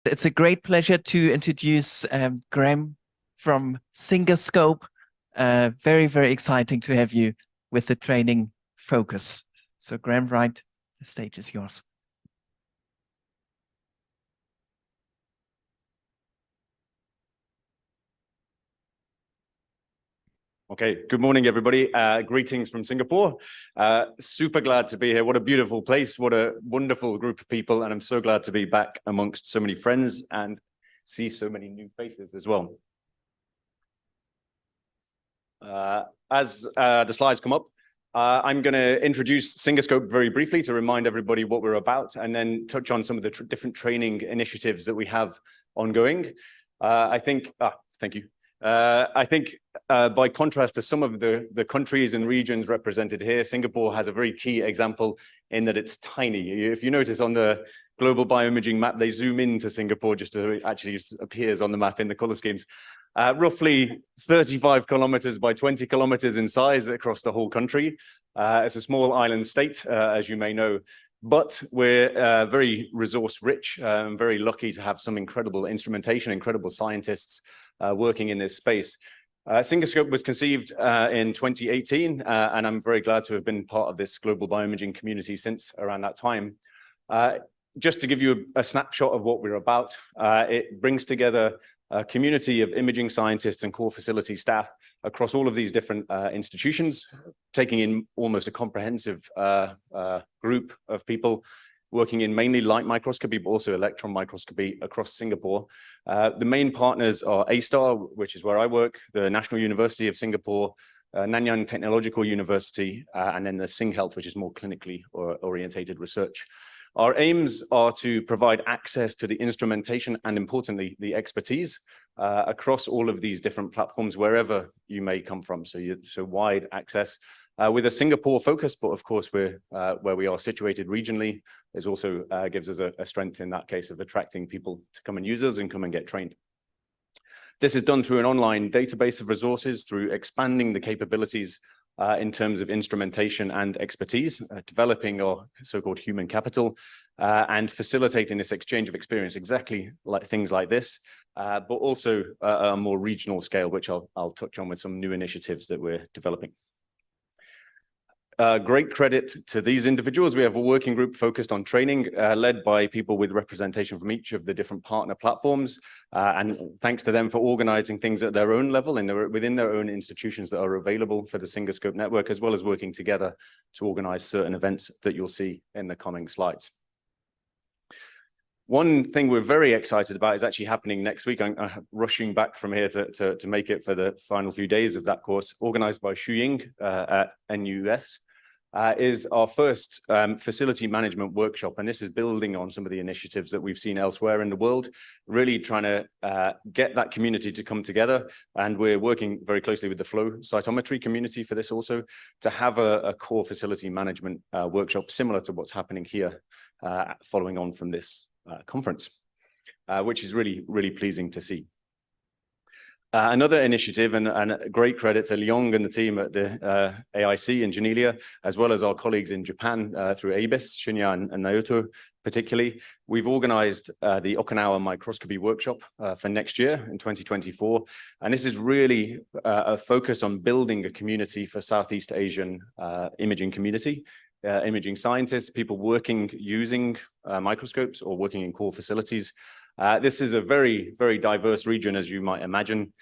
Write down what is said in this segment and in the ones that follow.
It's a great pleasure to introduce Graham from Singerscope. Very, very exciting to have you with the training focus. So Graham Wright, the stage is yours. Okay, good morning, everybody. Greetings from Singapore. Super glad to be here. What a beautiful place. What a wonderful group of people. And I'm so glad to be back amongst so many friends and see so many new faces as well. As the slides come up, I'm going to introduce Singerscope very briefly to remind everybody what we're about, and then touch on some of the different training initiatives that we have ongoing. Thank you. I think by contrast to some of the countries and regions represented here, Singapore has a very key example in that it's tiny. If you notice on the global bioimaging map, they zoom into Singapore just to actually appears on the map in the color schemes. Roughly 35 kilometers by 20 kilometers in size across the whole country. It's a small island state, as you may know, but we're very resource rich. I'm very lucky to have some incredible instrumentation, incredible scientists working in this space. Singerscope was conceived in 2018, and I'm very glad to have been part of this global bioimaging community since around that time. Just to give you a snapshot of what we're about, it brings together a community of imaging scientists and core facility staff across all of these different institutions, taking in almost a comprehensive group of people working in mainly light microscopy, but also electron microscopy across Singapore. The main partners are A*STAR, which is where I work, the National University of Singapore, Nanyang Technological University, and then the SingHealth, which is more clinically orientated research. Our aims are to provide access to the instrumentation and, importantly, the expertise across all of these different platforms, wherever you may come from. So wide access with a Singapore focus, but of course, where we are situated regionally, is also gives us a strength in that case of attracting people to come and use us and come and get trained. This is done through an online database of resources, through expanding the capabilities in terms of instrumentation and expertise, developing our so-called human capital, and facilitating this exchange of experience, exactly like things like this, but also a more regional scale, which I'll touch on with some new initiatives that we're developing. Great credit to these individuals. We have a working group focused on training, led by people with representation from each of the different partner platforms. And thanks to them for organizing things at their own level and within their own institutions that are available for the Singerscope network, as well as working together to organize certain events that you'll see in the coming slides. One thing we're very excited about is actually happening next week. I'm rushing back from here to make it for the final few days of that course, organized by Xu Ying at NUS. Is our first facility management workshop, and this is building on some of the initiatives that we've seen elsewhere in the world, really trying to get that community to come together. And we're working very closely with the flow cytometry community for this also, to have a core facility management workshop similar to what's happening here, following on from this conference, which is really, really pleasing to see. Another initiative, and a great credit to Leong and the team at the AIC in Janelia, as well as our colleagues in Japan through ABIS, Shinya and Naoto particularly. We've organized the Okinawa microscopy workshop for next year in 2024. And this is really a focus on building a community for Southeast Asian imaging community. Imaging scientists, people working using microscopes or working in core facilities. This is a very, very diverse region, as you might imagine,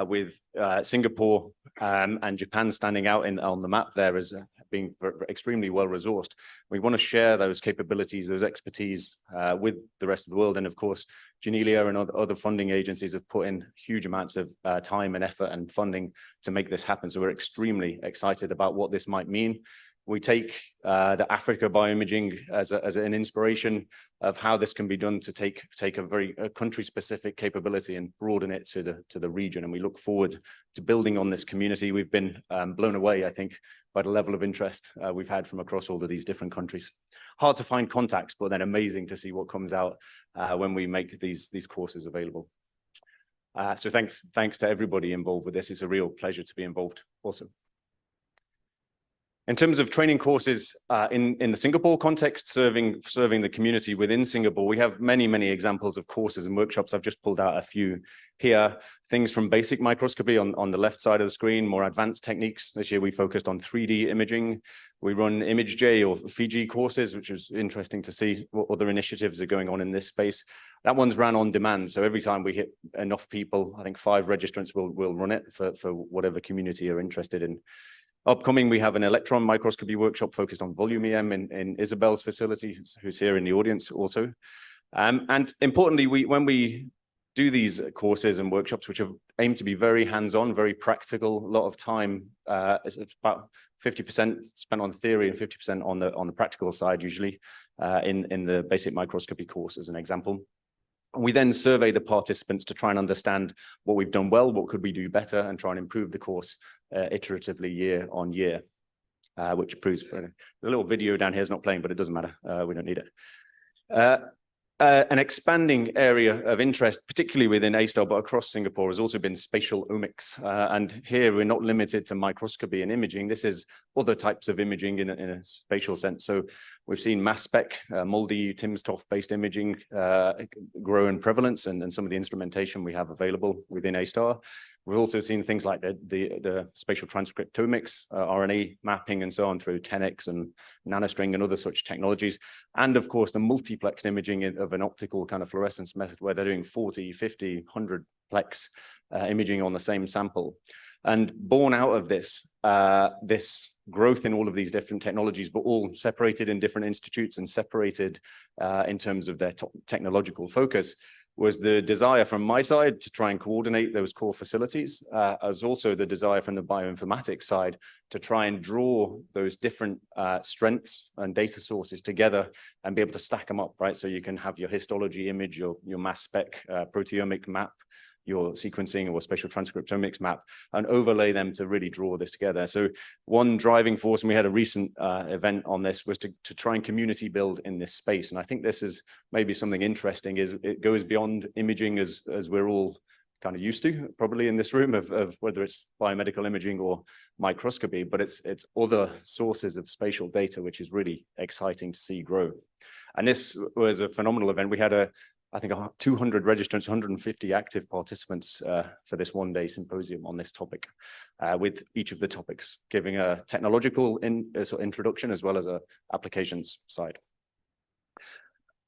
with Singapore and Japan standing out on the map there as being extremely well-resourced. We want to share those capabilities, those expertise with the rest of the world. And of course, Janelia and other funding agencies have put in huge amounts of time and effort and funding to make this happen. So we're extremely excited about what this might mean. We take the Africa bioimaging as an inspiration of how this can be done to take a very country-specific capability and broaden it to the region. And we look forward to building on this community. We've been blown away, I think, by the level of interest we've had from across all of these different countries. Hard to find contacts, but then amazing to see what comes out when we make these courses available. So thanks to everybody involved with this. It's a real pleasure to be involved also. In terms of training courses in the Singapore context, serving the community within Singapore, we have many examples of courses and workshops. I've just pulled out a few here. Things from basic microscopy on the left side of the screen, more advanced techniques. This year we focused on 3D imaging. We run ImageJ or Fiji courses, which is interesting to see what other initiatives are going on in this space. That one's ran on demand. So every time we hit enough people, I think 5 registrants will run it for whatever community you're interested in. Upcoming, we have an electron microscopy workshop focused on volume EM in Isabel's facility, who's here in the audience also. And importantly, when we do these courses and workshops, which have aimed to be very hands-on, very practical, a lot of time, it's about 50% spent on theory and 50% on the practical side, usually in the basic microscopy course, as an example. We then survey the participants to try and understand what we've done well, what could we do better, and try and improve the course iteratively year on year, which proves the little video down here is not playing, but it doesn't matter. We don't need it. An expanding area of interest, particularly within A*STAR, but across Singapore, has also been spatial omics. And here we're not limited to microscopy and imaging. This is other types of imaging in a spatial sense. So we've seen mass spec, MALDI, timsTOF-based imaging grow in prevalence, and some of the instrumentation we have available within A*STAR. We've also seen things like the spatial transcriptomics, RNA mapping, and so on through 10x and nanostring and other such technologies. And of course, the multiplexed imaging of an optical kind of fluorescence method where they're doing 40, 50, 100 plex imaging on the same sample. And born out of this, this growth in all of these different technologies, but all separated in different institutes and separated in terms of their technological focus, was the desire from my side to try and coordinate those core facilities, as also the desire from the bioinformatics side to try and draw those different strengths and data sources together and be able to stack them up, right? So you can have your histology image, your mass spec proteomic map, your sequencing or spatial transcriptomics map, and overlay them to really draw this together. So one driving force, and we had a recent event on this, was to try and community build in this space. And I think this is maybe something interesting, is it goes beyond imaging as we're all kind of used to probably in this room, of whether it's biomedical imaging or microscopy, but it's other sources of spatial data, which is really exciting to see grow. And this was a phenomenal event. We had I think 200 registrants, 150 active participants for this one-day symposium on this topic, with each of the topics giving a technological introduction as well as a applications side.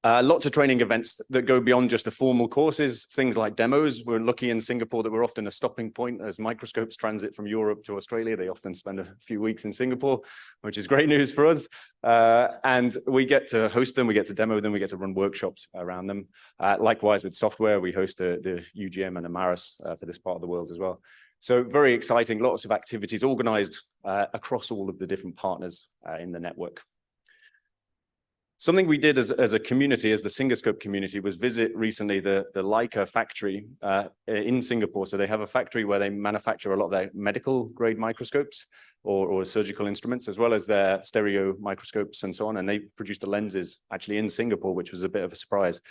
Lots of training events that go beyond just the formal courses, things like demos. We're lucky in Singapore that we're often a stopping point as microscopes transit from Europe to Australia. They often spend a few weeks in Singapore, which is great news for us. And we get to host them, we get to demo them, we get to run workshops around them. Likewise with software, we host the UGM and Amaris for this part of the world as well. So very exciting, lots of activities organized across all of the different partners in the network. Something we did as a community, as the Singascope community, was visit recently the Leica factory in Singapore. So they have a factory where they manufacture a lot of their medical grade microscopes or surgical instruments, as well as their stereo microscopes and so on. And they produce the lenses actually in Singapore, which was a bit of a surprise.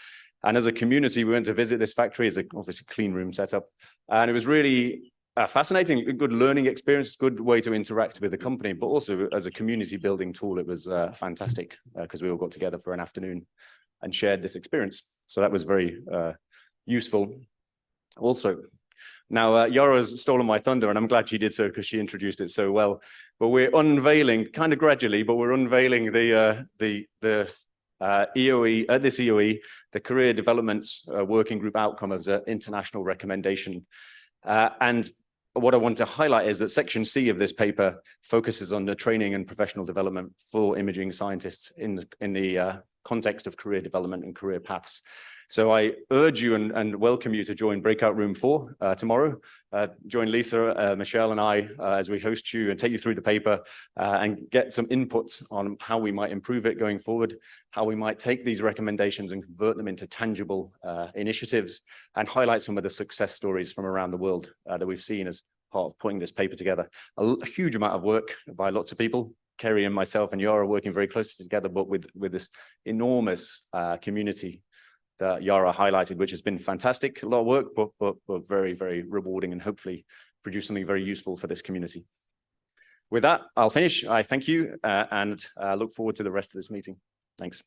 And as a community, we went to visit this factory. It's obviously a clean room setup. And it was really fascinating, a good learning experience, good way to interact with the company, but also as a community building tool, it was fantastic because we all got together for an afternoon and shared this experience. So that was very useful also. Now, Yara's stolen my thunder, and I'm glad she did so because she introduced it so well. But we're unveiling, kind of gradually, but we're unveiling the EOE, at this EOE, the Career Development Working Group outcome as an international recommendation. And what I want to highlight is that section C of this paper focuses on the training and professional development for imaging scientists in the context of career development and career paths. So I urge you and welcome you to join Breakout Room 4 tomorrow. Join Lisa, Michelle, and I as we host you and take you through the paper and get some inputs on how we might improve it going forward, how we might take these recommendations and convert them into tangible initiatives, and highlight some of the success stories from around the world that we've seen as part of putting this paper together. A huge amount of work by lots of people. Kerry and myself and Yara are working very closely together, but with this enormous community that Yara highlighted, which has been fantastic. A lot of work, but very, very rewarding, and hopefully produce something very useful for this community. With that, I'll finish. I thank you and look forward to the rest of this meeting. Thanks.